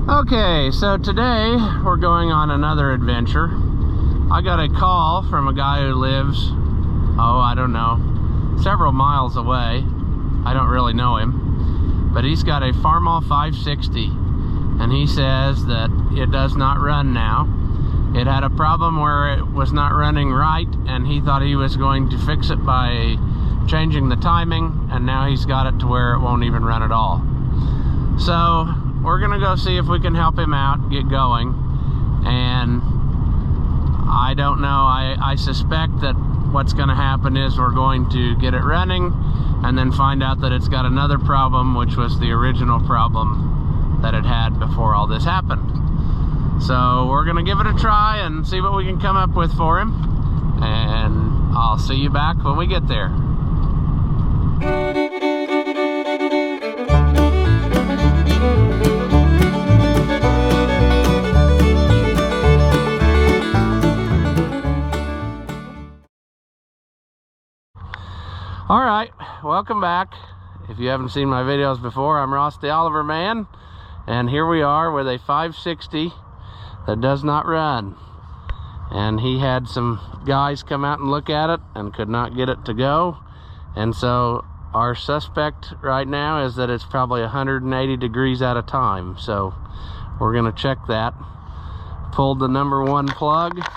Okay, so today we're going on another adventure. I got a call from a guy who lives, I don't know, several miles away. I don't really know him, but he's got a Farmall 560, and he says that it does not run now. It had a problem where it was not running right, and he thought he was going to fix it by changing the timing, and now he's got it to where it won't even run at all. So we're gonna go see if we can help him out, get going. And I don't know, I suspect that what's gonna happen is we're going to get it running and then find out that it's got another problem, which was the original problem that it had before all this happened. So we're gonna give it a try and see what we can come up with for him, and I'll see you back when we get there. All right, welcome back. If you haven't seen my videos before, I'm Ross the Oliver Man, and here we are with a 560 that does not run. And he had some guys come out and look at it and could not get it to go. And so our suspect right now is that it's probably 180 degrees out of time. So we're gonna check that. Pulled the number 1 plug,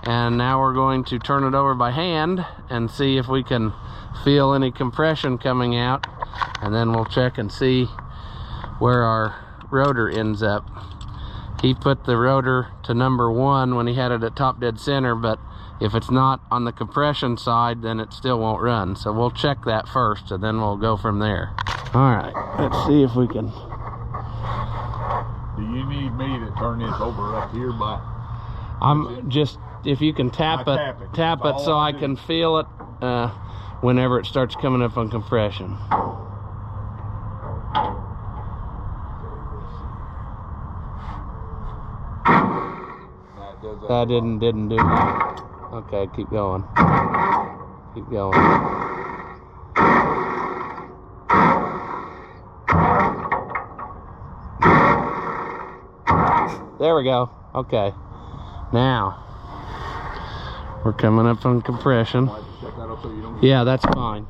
and now we're going to turn it over by hand and see if we can feel any compression coming out, and then we'll check and see where our rotor ends up. He put the rotor to number 1 when he had it at top dead center, but if it's not on the compression side, then it still won't run. So we'll check that first, and then we'll go from there. All right, let's see if we can. Do you need me to turn this over up here by? I'm just, if you can tap it so I can feel it whenever it starts coming up on compression. That didn't do it. Okay, keep going. Keep going. There we go. Okay. Now we're coming up on compression. Yeah, that's fine.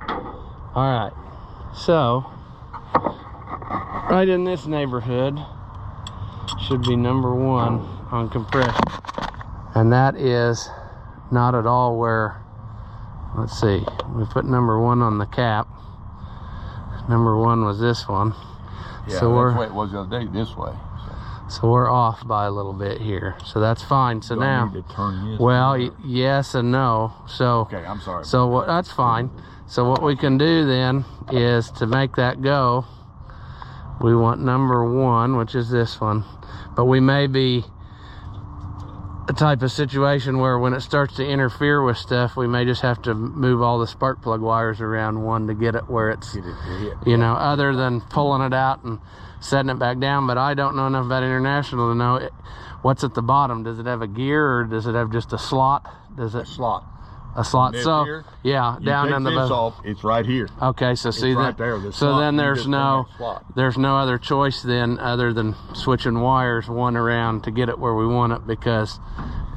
All right, so right in this neighborhood should be number 1 on compression, and that is not at all where, let's see, we put number 1 on the cap. Number 1 was this one. Yeah, so that's the way it was the other day, this way. So we're off by a little bit here, so that's fine. So now, need to turn this well, yes and no. So okay, I'm sorry. So that's fine. So what we can do then is, to make that go, we want number 1, which is this one. But we may be a type of situation where when it starts to interfere with stuff, we may just have to move all the spark plug wires around one to get it where it's, you know, other than pulling it out and setting it back down. But I don't know enough about International to know what's at the bottom. Does it have a gear, or does it have just a slot? Does it? A slot. So here, yeah, down in the off, it's right here. Okay, so see right that there, so then there's no other choice then other than switching wires one around to get it where we want it, because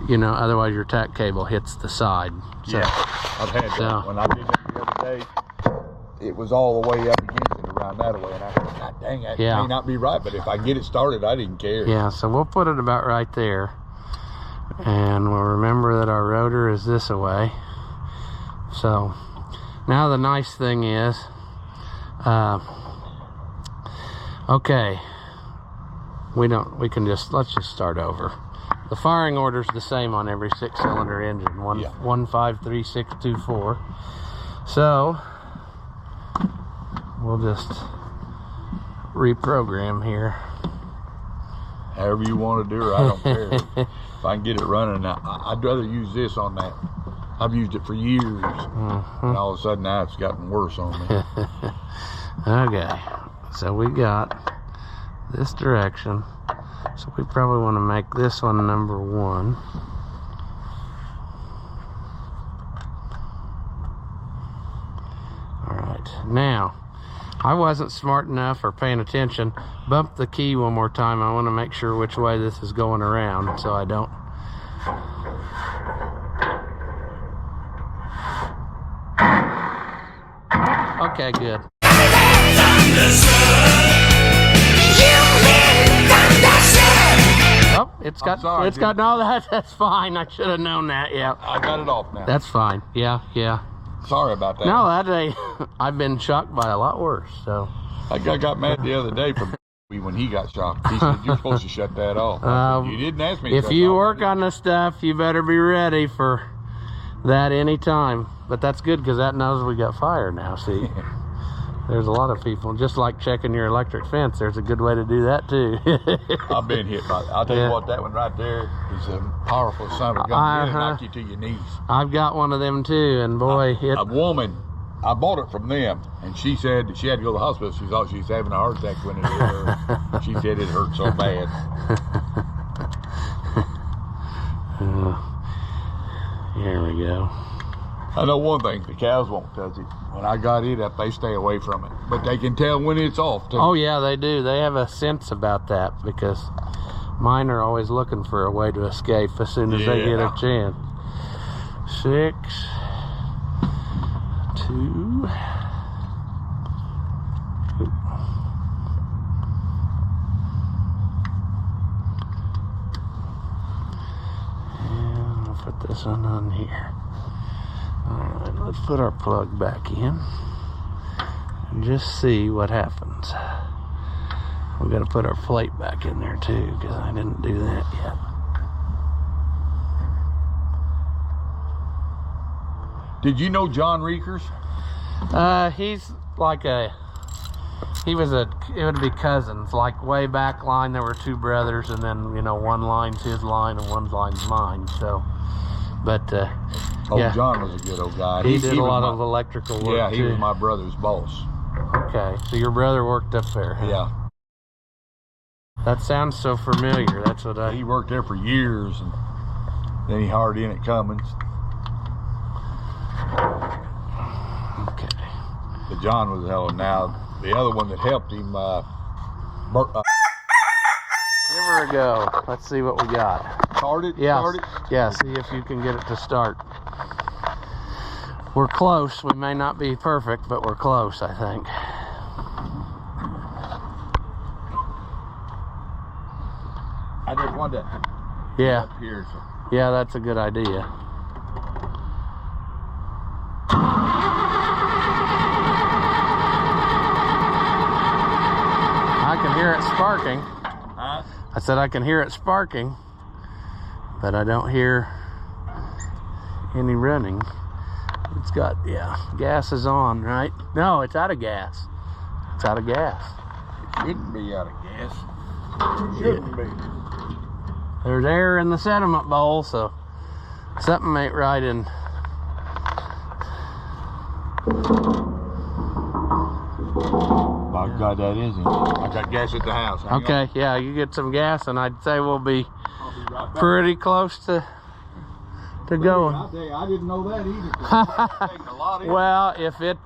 you know, otherwise your tack cable hits the side. So, yeah, I've had that. When I did it the other day, it was all the way up against it around that way, and I thought, God dang, that may not be right, but if I get it started, I didn't care. Yeah, so we'll put it about right there, and we'll remember that our rotor is this away. So now the nice thing is, okay, let's just start over. The firing order is the same on every 6-cylinder engine, 153624. So we'll just reprogram here. However you want to do it, I don't care. If I can get it running, I'd rather use this on that. I've used it for years, and all of a sudden now it's gotten worse on me. Okay, so we got this direction, so we probably want to make this one number 1. All right, now I wasn't smart enough or paying attention. Bump the key one more time. I want to make sure which way this is going around so I don't. Okay, good. Oh, it's got no, that's fine. I should have known that. Yeah, I got it off now. That's fine. Yeah. Sorry about that. No, I've been shocked by a lot worse. So I got mad the other day from when he got shocked. He said, "You're supposed to shut that off." I said, you didn't ask me. If you work on this stuff, you better be ready for that anytime. But that's good because that knows we got fire now. See. There's a lot of people, just like checking your electric fence. There's a good way to do that too. I've been hit by it. I'll tell you what, that one right there is a powerful son of a gun. It'll knock you to your knees. I've got one of them too, and boy, a woman, I bought it from them, and she said that she had to go to the hospital. She thought she was having a heart attack when it hit her. She said it hurt so bad. Here we go. I know one thing, the cows won't touch it. When I got it up, they stay away from it. But they can tell when it's off, too. Oh, yeah, they do. They have a sense about that because mine are always looking for a way to escape as soon as they get a chance. 6, 2. And I'll put this one on here. Alright, let's put our plug back in and just see what happens. We're going to put our plate back in there too because I didn't do that yet. Did you know John Rieckers? He's like it would be cousins. Like way back line there were 2 brothers, and then, you know, one line's his line and one line's mine. So, but yeah. John was a good old guy. He did a lot of electrical work. Yeah, he was my brother's boss. Okay, so your brother worked up there. Huh? Yeah. That sounds so familiar. That's what He worked there for years, and then he hired in at Cummins. Okay. But John was a hell of now. The other one that helped him, Give her a go. Let's see what we got. Started? Yeah. Started? Yeah, see if you can get it to start. We're close. We may not be perfect, but we're close, I think. I just wanted to Yeah. up here. So. Yeah, that's a good idea. I can hear it sparking. Huh? I said I can hear it sparking, but I don't hear any running. It's got, yeah, gas is on, right? No, it's out of gas. It's out of gas. It shouldn't be out of gas. It shouldn't be. There's air in the sediment bowl, so something ain't right in. My God, that isn't. I got gas at the house. Hang Okay, on. yeah, you get some gas, and I'd say we'll be I'll be right back. pretty close to going. I'll tell you, I didn't know that either. Taking a lot in. Well, if it,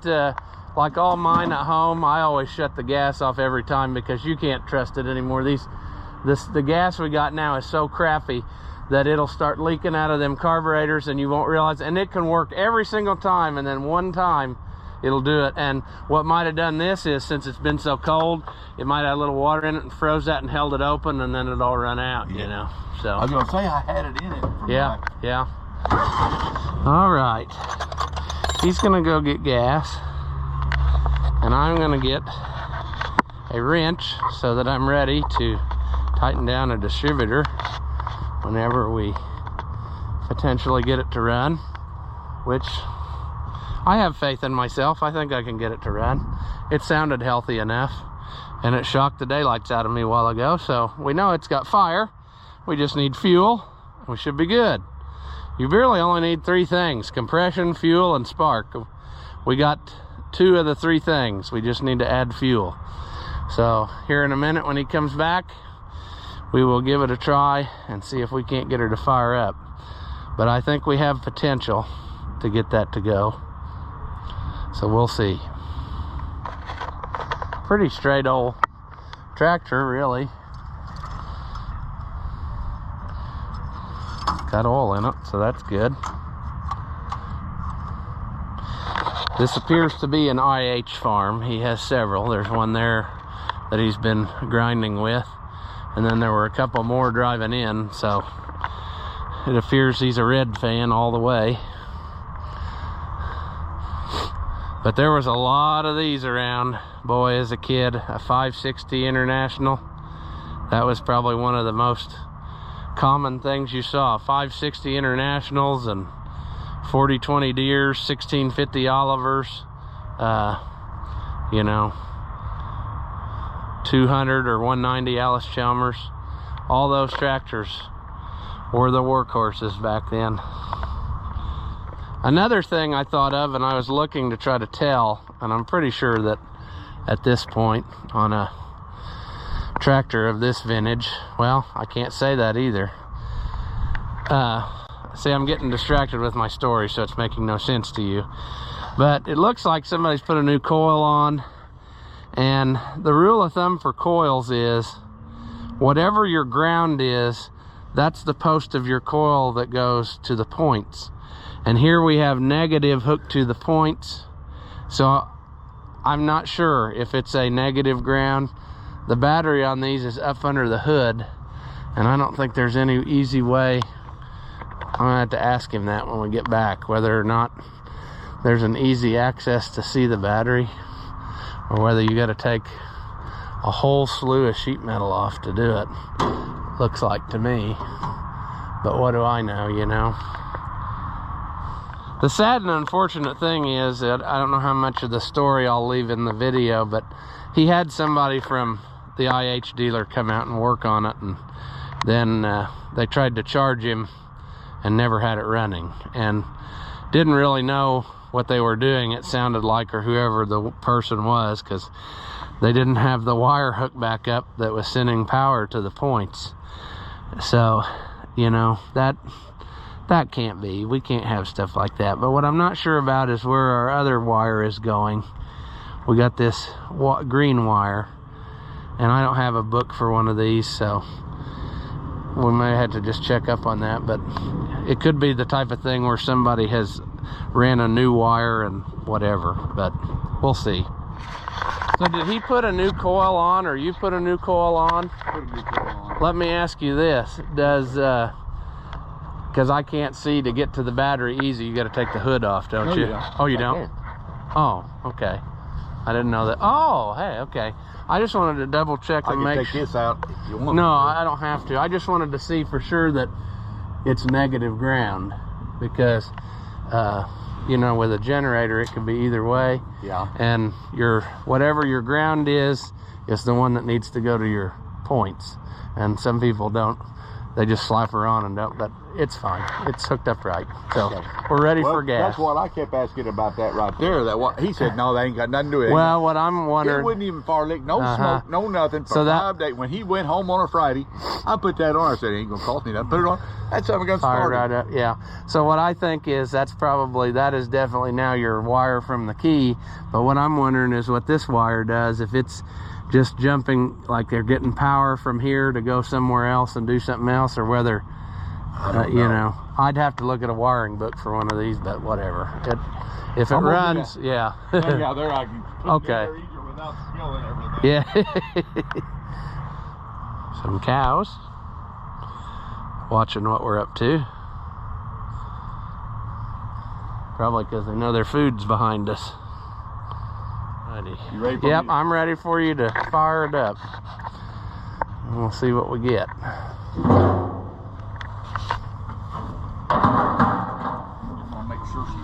like all mine at home, I always shut the gas off every time because you can't trust it anymore. The gas we got now is so crappy that it'll start leaking out of them carburetors and you won't realize, and it can work every single time, and then one time it'll do it. And what might have done this is, since it's been so cold, it might have a little water in it and froze that and held it open, and then it'd all run out, you know. So I was gonna say I had it in it. yeah. All right, he's gonna go get gas, and I'm gonna get a wrench so that I'm ready to tighten down a distributor whenever we potentially get it to run, which I have faith in myself. I think I can get it to run. It sounded healthy enough, and it shocked the daylights out of me a while ago, so we know it's got fire. We just need fuel. We should be good. You really only need 3 things: compression, fuel, and spark. We got 2 of the 3 things. We just need to add fuel. So here in a minute when he comes back, we will give it a try and see if we can't get her to fire up. But I think we have potential to get that to go. So we'll see. Pretty straight old tractor, really. Got oil in it, so that's good. This appears to be an IH farm. He has several. There's one there that he's been grinding with, and then there were a couple more driving in, so it appears he's a Red fan all the way. But there was a lot of these around. Boy, as a kid, a 560 International. That was probably one of the most common things you saw. 560 Internationals and 40-20 Deers, 1650 Olivers, you know, 200 or 190 Alice Chalmers. All those tractors were the workhorses back then. Another thing I thought of, and I was looking to try to tell, and I'm pretty sure that at this point on a tractor of this vintage, well, I can't say that either. See, I'm getting distracted with my story, so it's making no sense to you. But it looks like somebody's put a new coil on, and the rule of thumb for coils is whatever your ground is, that's the post of your coil that goes to the points. And here we have negative hooked to the points, so I'm not sure if it's a negative ground. The battery on these is up under the hood, and I don't think there's any easy way. I'm gonna have to ask him that when we get back, whether or not there's an easy access to see the battery, or whether you got to take a whole slew of sheet metal off to do it. Looks like to me, but what do I know, you know? The sad and unfortunate thing is that I don't know how much of the story I'll leave in the video, but he had somebody from the IH dealer come out and work on it, and then they tried to charge him and never had it running, and didn't really know what they were doing, it sounded like, or whoever the person was, because they didn't have the wire hooked back up that was sending power to the points. So, you know, that can't be. We can't have stuff like that. But what I'm not sure about is where our other wire is going. We got this green wire, and I don't have a book for one of these, so we may have to just check up on that. But it could be the type of thing where somebody has ran a new wire and whatever, but we'll see. So did he put a new coil on, or you put a new coil on? Put a new coil on. Let me ask you this. Does because I can't see to get to the battery easy, you got to take the hood off, don't you? Oh, you don't? Oh, okay. I didn't know that. Oh, hey, okay. I just wanted to double check and make sure. Take this out if you want. No, I don't have to. I just wanted to see for sure that it's negative ground, because you know, with a generator it can be either way. Yeah. And your whatever your ground is the one that needs to go to your points. And some people don't. They just slap her on and don't, but it's fine. It's hooked up right. So we're ready for gas. That's what I kept asking about that right there. That what he said, no, they ain't got nothing to do with it. Well, what I'm wondering, it wouldn't even far leak, no smoke, no nothing. For 5 days. When he went home on a Friday, I put that on. I said, it ain't gonna cost me nothing. Put it on. That's something gonna start. Right up, yeah. So what I think is that is definitely now your wire from the key. But what I'm wondering is what this wire does, if it's just jumping, like they're getting power from here to go somewhere else and do something else, or whether you know, I'd have to look at a wiring book for one of these, but whatever. If it runs, yeah. Yeah, there I can put okay. it easier without skill and everything. Yeah. Some cows watching what we're up to. Probably because they know their food's behind us. Ready. You ready for Yep, me? I'm ready for you to fire it up. And we'll see what we get. Make sure she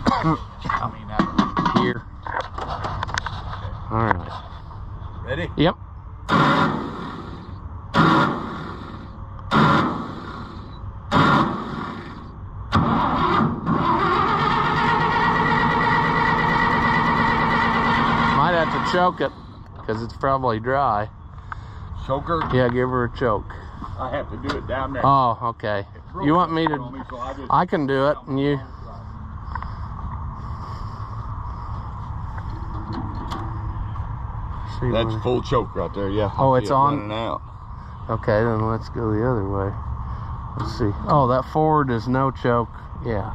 Here. All right. Ready? Yep. Might have to choke it because it's probably dry. Choker? Yeah, give her a choke. I have to do it down there. Oh, okay. You want me to? So I can do it, and you. see. That's full choke right there. Yeah. Oh, I it's see it on? running out. Okay, then let's go the other way. Let's see. Oh, that forward is no choke. Yeah.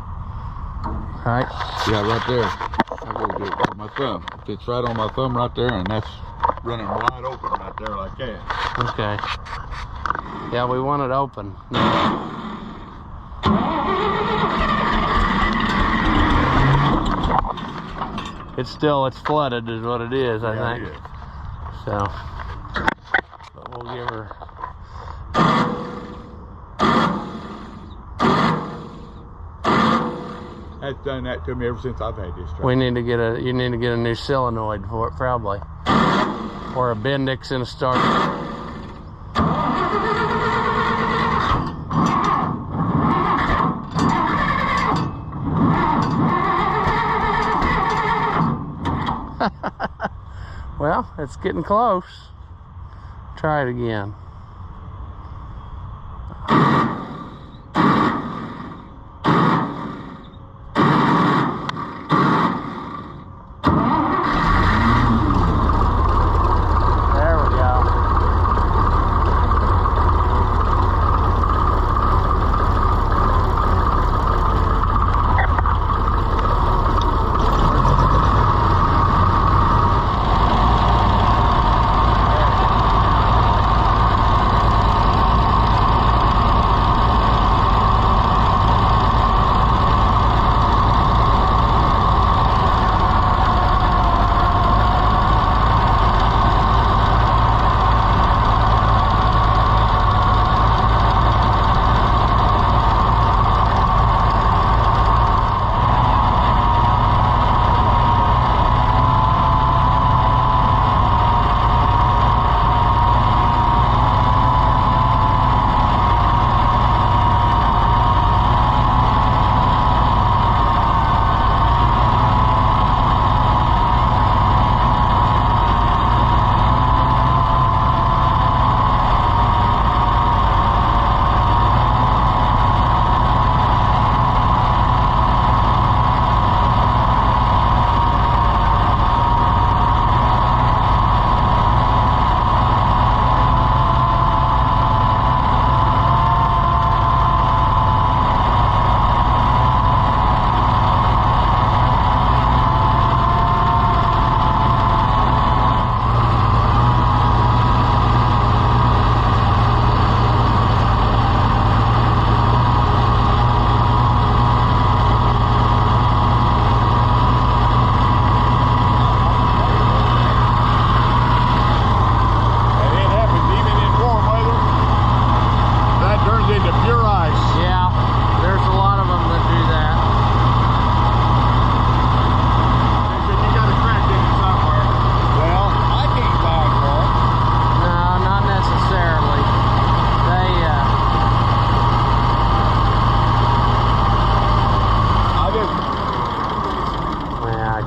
Right? Yeah, right there. I gotta get it with my thumb. It fits right on my thumb right there, and that's running wide open right there like that. Okay. Yeah, we want it open. It's flooded is what it is, I think. It is. So, but we'll give her. That's done that to me ever since I've had this truck. You need to get a new solenoid for it, probably. Or a Bendix and a starter. Well, it's getting close. Try it again. There we go.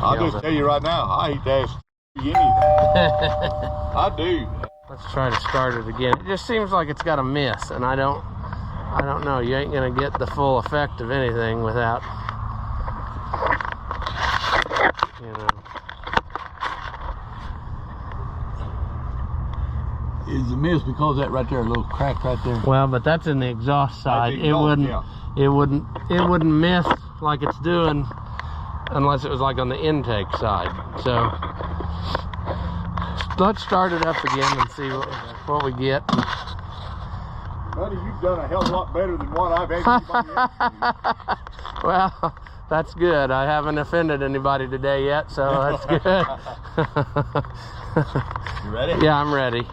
I'll just tell you right now, I hate to ask you anything. I do. Let's try to start it again. It just seems like it's got a miss, and I don't know. You ain't gonna get the full effect of anything without, you know. Is the miss because that right there, a little crack right there? Well, but that's in the exhaust side. The exhaust, it wouldn't miss like it's doing unless it was like on the intake side. So let's start it up again and see what we get. Buddy, you've done a hell of a lot better than what I've had anybody else do. Well, that's good. I haven't offended anybody today yet, so that's good. You ready? Yeah, I'm ready.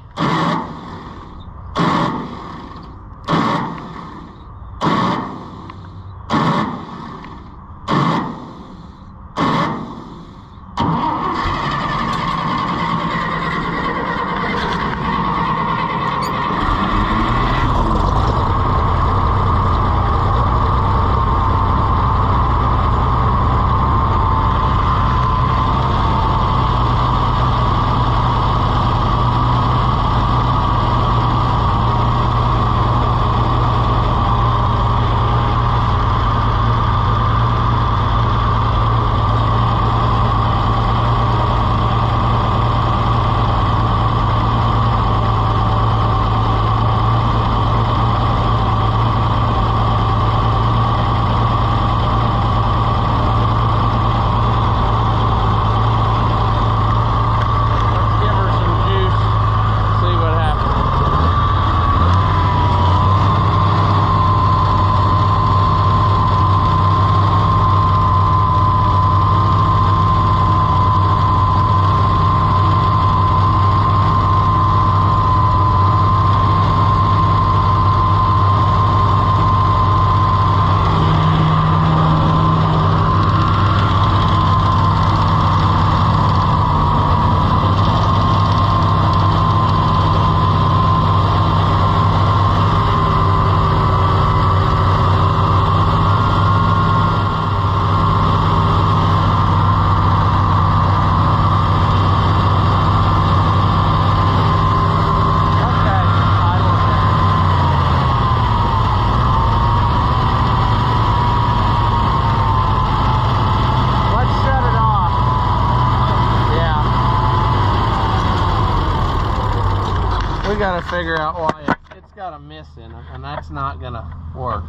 figure out why it's got a miss in it, and that's not gonna work.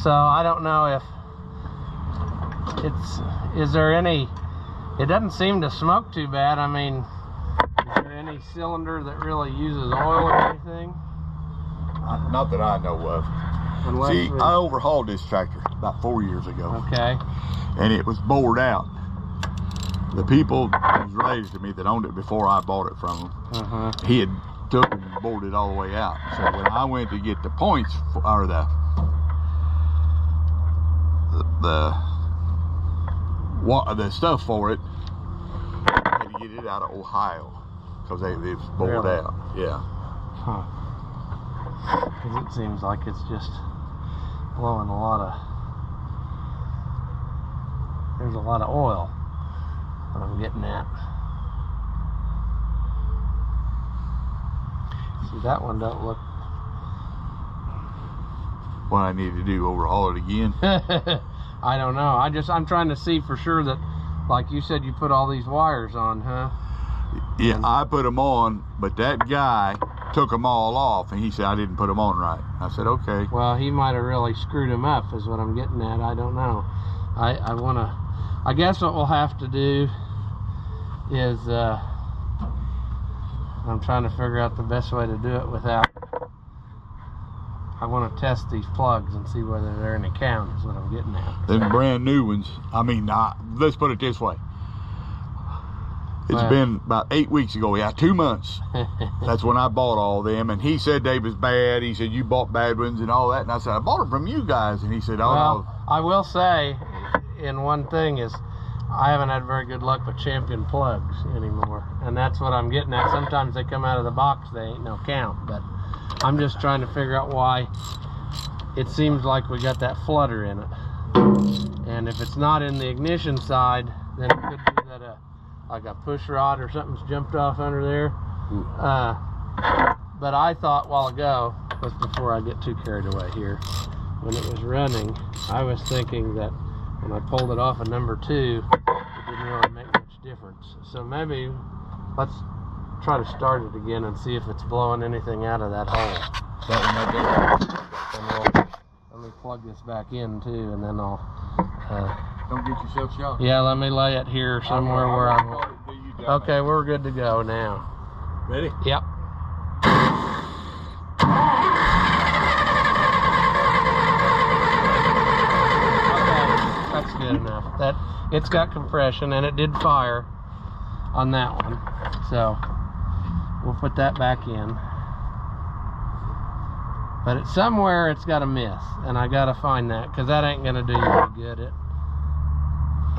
So I don't know if is there any, it doesn't seem to smoke too bad. I mean, is there any cylinder that really uses oil or anything? Not that I know of. See, I overhauled this tractor about 4 years ago. Okay. And it was bored out. The people was raised to me that owned it before I bought it from him. He had took and bored it all the way out. So when I went to get the points or the stuff for it, I had to get it out of Ohio because it was bored out. Yeah. Huh. Because it seems like it's just blowing a lot of, there's a lot of oil, what I'm getting at. See, that one don't look. What I need to do, overhaul it again? I don't know. I'm trying to see for sure that, like you said, you put all these wires on, huh? Yeah, I put them on, but that guy took them all off, and he said I didn't put them on right. I said, okay. Well, he might have really screwed them up, is what I'm getting at. I don't know. I guess what we'll have to do is, I'm trying to figure out the best way to do it without, I want to test these plugs and see whether they're any count, is what I'm getting at. Them brand new ones, I mean, let's put it this way. It's been about 8 weeks ago, yeah, 2 months. That's when I bought all them, and he said they was bad. He said, you bought bad ones and all that. And I said, I bought them from you guys. And he said, oh, well, no. I will say, in one thing is, I haven't had very good luck with Champion plugs anymore. And that's what I'm getting at. Sometimes they come out of the box, they ain't no count. But I'm just trying to figure out why it seems like we got that flutter in it. And if it's not in the ignition side, then it could be that like a push rod or something's jumped off under there. But I thought a while ago, just before I get too carried away here, when it was running, I was thinking that when I pulled it off of number 2, it didn't really make much difference. So maybe let's try to start it again and see if it's blowing anything out of that hole. That one right there. Let me plug this back in too, and then I'll Don't get yourself shot. yeah, let me lay it here somewhere where I'm okay. We're good to go now. Ready? Yep. Okay, that's good enough. That it's got compression, and it did fire on that one, so we'll put that back in. But it's somewhere it's got a miss, and I gotta find that, because that ain't gonna do you any good.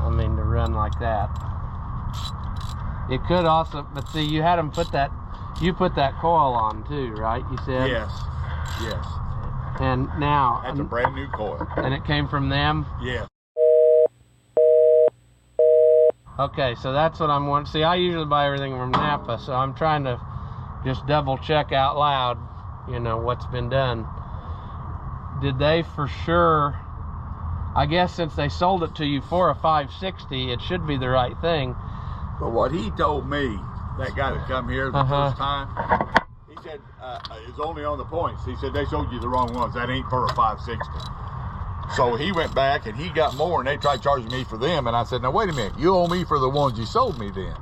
To run like that. It could also, but see, you had them put that, you put that coil on too, right? You said? Yes, yes. And now, that's a brand new coil. And it came from them? Yeah. Okay, so that's what I'm wanting. See, I usually buy everything from Napa, so I'm trying to just double check out loud, you know, what's been done. Did they for sure, I guess since they sold it to you for a 560, it should be the right thing. But what he told me, that guy that come here the first time, he said it's only on the points. He said they sold you the wrong ones. That ain't for a 560. So he went back and he got more, and they tried charging me for them. And I said, now wait a minute, you owe me for the ones you sold me then.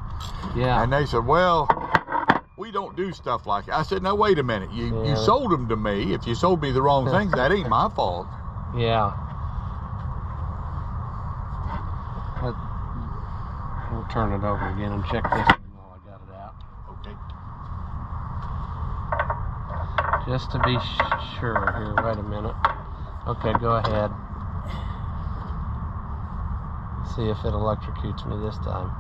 Yeah. And they said, well, we don't do stuff like that. I said, no, wait a minute. You sold them to me. If you sold me the wrong things, that ain't my fault. Yeah. We'll turn it over again and check this one while I got it out. Okay. Just to be sure here. Wait a minute. Okay, go ahead. See if it electrocutes me this time.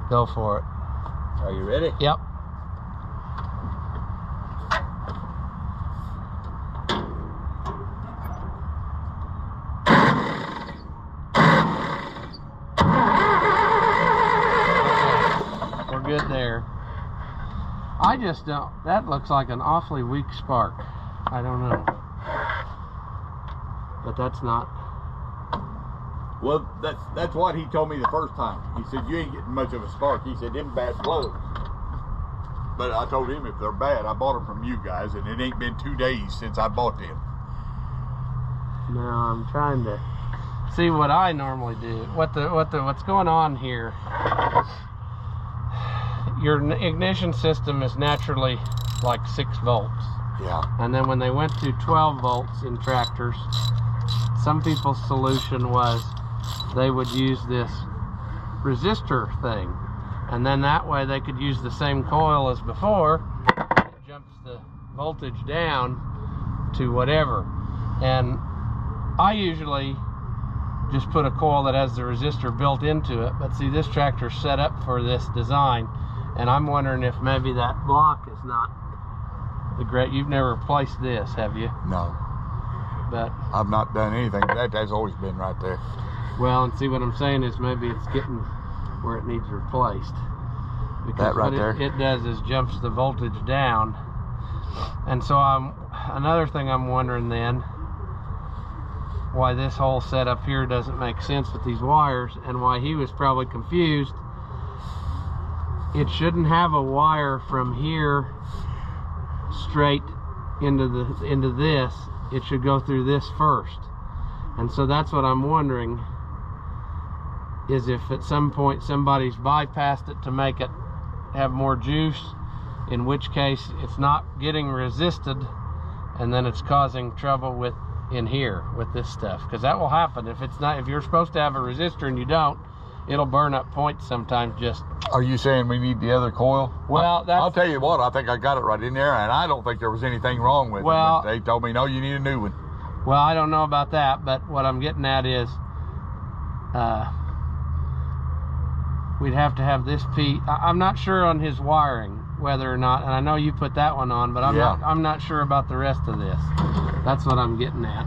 Go for it. Are you ready? Yep. Good there. I just don't, that looks like an awfully weak spark. I don't know. But that's not. Well, that's what he told me the first time. He said, you ain't getting much of a spark. He said, them bad blows. But I told him if they're bad, I bought them from you guys, and it ain't been 2 days since I bought them. No, I'm trying to see what I normally do. What's going on here? Your ignition system is naturally like 6 volts. Yeah. And then when they went to 12 volts in tractors, some people's solution was they would use this resistor thing. And then that way they could use the same coil as before. It jumps the voltage down to whatever. And I usually just put a coil that has the resistor built into it. But see, this tractor's set up for this design. And I'm wondering if maybe that block is not the great. You've never replaced this, have you? No. But I've not done anything. That's always been right there. well, and see what I'm saying is maybe it's getting where it needs replaced. Because That right what there? it does is jumps the voltage down. And so another thing I'm wondering then, why this whole setup here doesn't make sense with these wires, and why he was probably confused. It shouldn't have a wire from here straight into this. It should go through this first. And so that's what I'm wondering, is if at some point somebody's bypassed it to make it have more juice, in which case it's not getting resisted, and then it's causing trouble with in here with this stuff, because that will happen if it's not. If you're supposed to have a resistor and you don't, it'll burn up points sometimes. Just Are you saying we need the other coil? Well, I'll tell you what, I think I got it right in there, and I don't think there was anything wrong with it. But they told me, no, you need a new one. well, I don't know about that, but what I'm getting at is we'd have to have this piece. I'm not sure on his wiring whether or not, and I know you put that one on, but I'm not sure about the rest of this. That's what I'm getting at.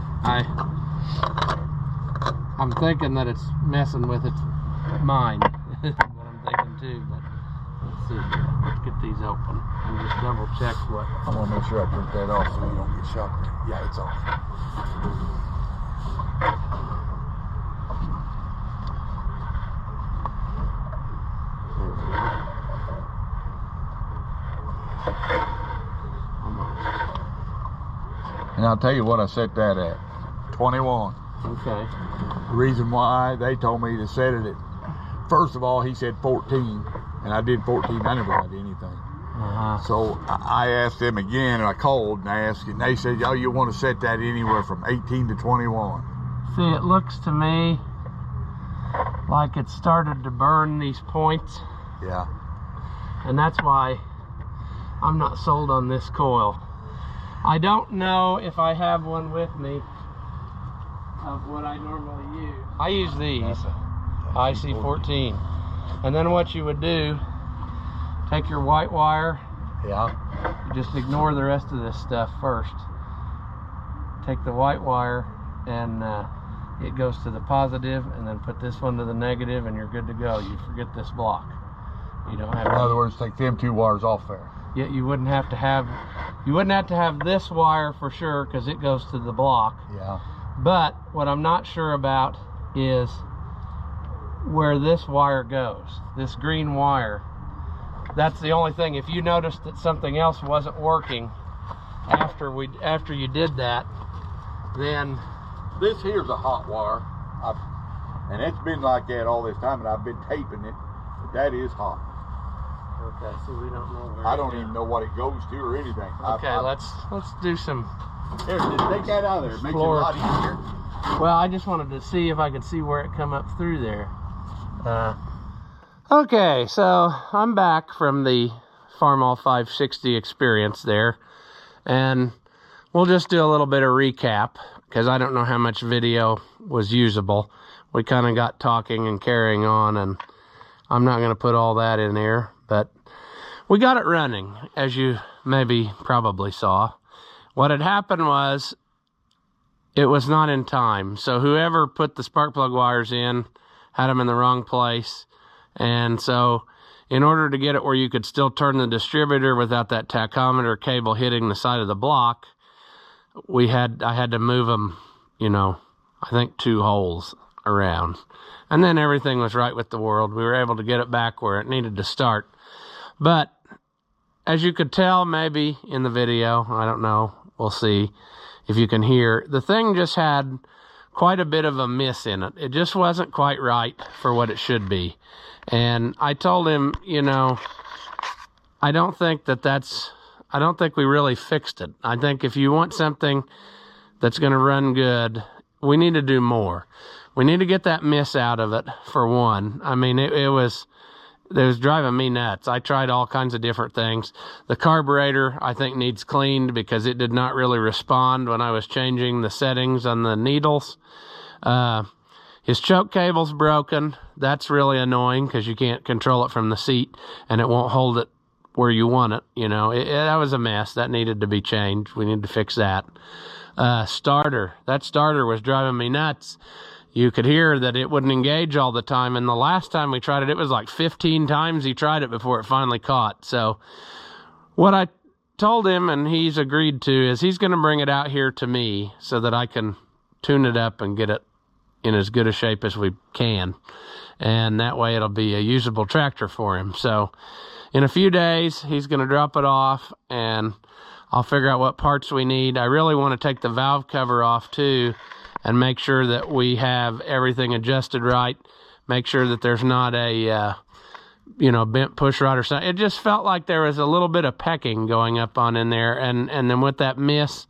I'm thinking that it's messing with its mind. That's what I'm thinking too. But let's see. Let's get these open and just double check what. I want to make sure I print that off so you don't get shocked. Yeah, it's off. And I'll tell you what I set that at, 21. Okay. The reason why they told me to set it at, first of all, he said 14, and I did 14. I never got anything. So I asked them again, and I called and asked, and they said, "Oh, you want to set that anywhere from 18 to 21." See, it looks to me like it started to burn these points, Yeah. and that's why I'm not sold on this coil. I don't know if I have one with me of what I normally use. I use these, IC14. And then what you would do, take your white wire, just ignore the rest of this stuff first. Take the white wire and it goes to the positive, and then put this one to the negative, and you're good to go. You forget this block. You don't have. In other words, take them 2 wires off there. Yeah, you wouldn't have to have this wire for sure, because it goes to the block. Yeah. But what I'm not sure about is where this wire goes. This green wire. That's the only thing. If you noticed that something else wasn't working after you did that, then This here's a hot wire, and it's been like that all this time, and I've been taping it, but that is hot. okay, so we don't know where. I don't even know what it goes to or anything. Okay, let's do some. Here, just take that out of there. It makes it a lot easier. Well, I just wanted to see if I could see where it come up through there. Okay, so I'm back from the Farmall 560 experience there, and we'll just do a little bit of recap, because I don't know how much video was usable. We kind of got talking and carrying on, and I'm not going to put all that in there, but we got it running, as you maybe probably saw. What had happened was, it was not in time. So whoever put the spark plug wires in had them in the wrong place. And so in order to get it where you could still turn the distributor without that tachometer cable hitting the side of the block, I had to move them, I think 2 holes around. And then everything was right with the world. We were able to get it back where it needed to start. But as you could tell maybe in the video, I don't know, we'll see if you can hear, the thing just had quite a bit of a miss in it. It just wasn't quite right for what it should be. And I told him, you know, I don't think we really fixed it. I think if you want something that's going to run good, we need to do more. We need to get that miss out of it, for one. I mean, it was driving me nuts. I tried all kinds of different things. The carburetor, I think, needs cleaned because it did not really respond when I was changing the settings on the needles. His choke cable's broken. That's really annoying because you can't control it from the seat and it won't hold it where you want it. You know, that was a mess. That needed to be changed. We need to fix that. Starter. That starter was driving me nuts. You could hear that it wouldn't engage all the time. And the last time we tried it, it was like 15 times he tried it before it finally caught. So what I told him, and he's agreed to, is he's going to bring it out here to me so that I can tune it up and get it in as good a shape as we can. And that way it'll be a usable tractor for him. So in a few days, he's going to drop it off and I'll figure out what parts we need. I really want to take the valve cover off too, and make sure that we have everything adjusted right. Make sure that there's not a, you know, bent push rod or something. It just felt like there was a little bit of pecking going up on in there. And then with that miss,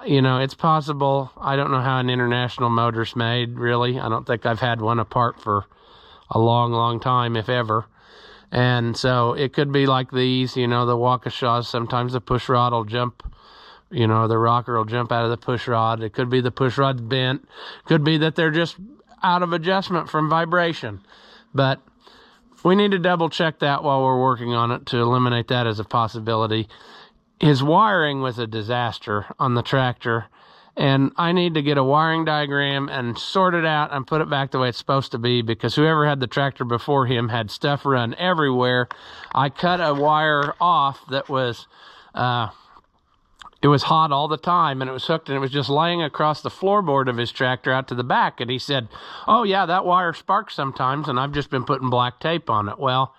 you know, it's possible. I don't know how an international motor's made, really. I don't think I've had one apart for a long, long time, if ever. And so it could be like these, you know, the Waukesha's. Sometimes the push rod will jump. You know, the rocker will jump out of the push rod. It could be the push rod's bent. Could be that they're just out of adjustment from vibration. But we need to double check that while we're working on it to eliminate that as a possibility. His wiring was a disaster on the tractor. And I need to get a wiring diagram and sort it out and put it back the way it's supposed to be, because whoever had the tractor before him had stuff run everywhere. I cut a wire off that was... it was hot all the time, and it was hooked, and it was just laying across the floorboard of his tractor out to the back. And he said, oh, yeah, that wire sparks sometimes, and I've just been putting black tape on it. Well,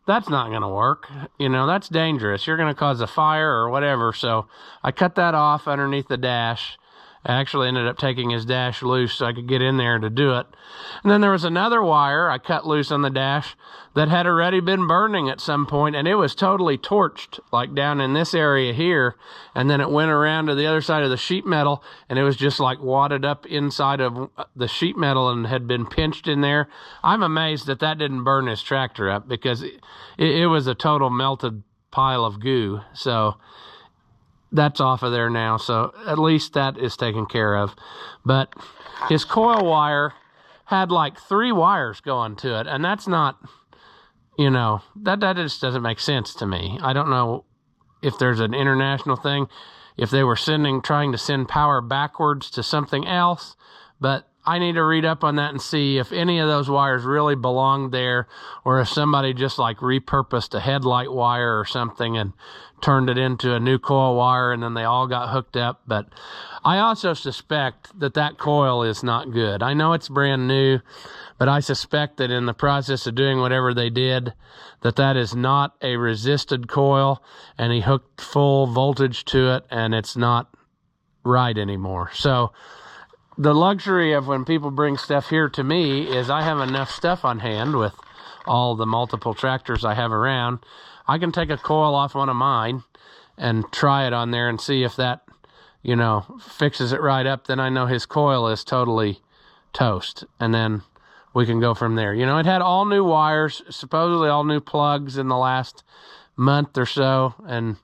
that's not going to work. You know, that's dangerous. You're going to cause a fire or whatever. So I cut that off underneath the dash. I actually ended up taking his dash loose so I could get in there to do it. And then there was another wire I cut loose on the dash that had already been burning at some point, and it was totally torched, like down in this area here. And then it went around to the other side of the sheet metal, and it was just like wadded up inside of the sheet metal and had been pinched in there. I'm amazed that that didn't burn his tractor up, because it was a total melted pile of goo. So that's off of there now, so at least that is taken care of. But his coil wire had like 3 wires going to it, and that's not, you know, that just doesn't make sense to me. I don't know if there's an international thing, if they were trying to send power backwards to something else, but I need to read up on that and see if any of those wires really belonged there, or if somebody just like repurposed a headlight wire or something and turned it into a new coil wire, and then they all got hooked up. But I also suspect that that coil is not good. I know it's brand new, but I suspect that in the process of doing whatever they did, that is not a resisted coil, and he hooked full voltage to it, and it's not right anymore. So the luxury of when people bring stuff here to me is I have enough stuff on hand with all the multiple tractors I have around. I can take a coil off one of mine and try it on there and see if that, you know, fixes it right up. Then I know his coil is totally toast, and then we can go from there. You know, it had all new wires, supposedly all new plugs in the last month or so, and,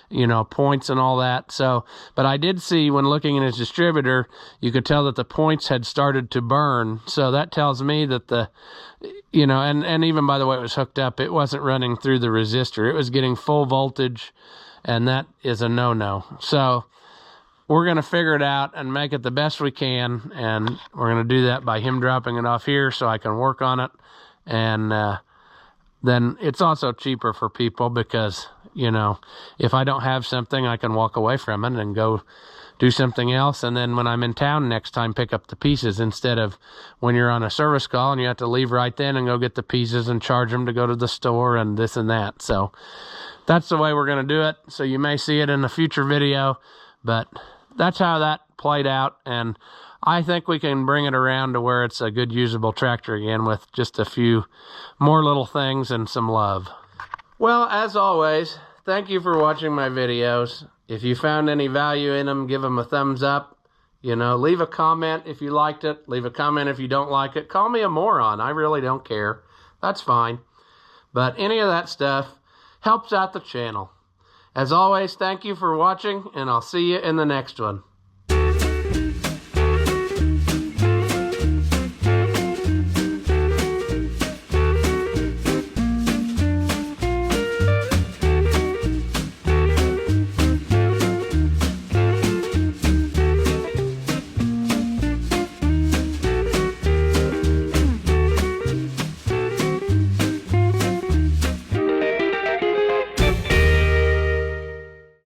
you know, points and all that. So, but I did see when looking in his distributor, you could tell that the points had started to burn. So that tells me that the, you know, and even by the way it was hooked up, it wasn't running through the resistor. It was getting full voltage, and that is a no-no. So we're going to figure it out and make it the best we can, and we're going to do that by him dropping it off here so I can work on it. And then it's also cheaper for people because, you know, if I don't have something, I can walk away from it and go do something else. And then when I'm in town next time, pick up the pieces, instead of when you're on a service call and you have to leave right then and go get the pieces and charge them to go to the store and this and that. So that's the way we're going to do it. So you may see it in a future video, but that's how that played out. And I think we can bring it around to where it's a good usable tractor again with just a few more little things and some love. Well, as always, thank you for watching my videos. If you found any value in them, give them a thumbs up. You know, leave a comment if you liked it. Leave a comment if you don't like it. Call me a moron. I really don't care. That's fine. But any of that stuff helps out the channel. As always, thank you for watching, and I'll see you in the next one.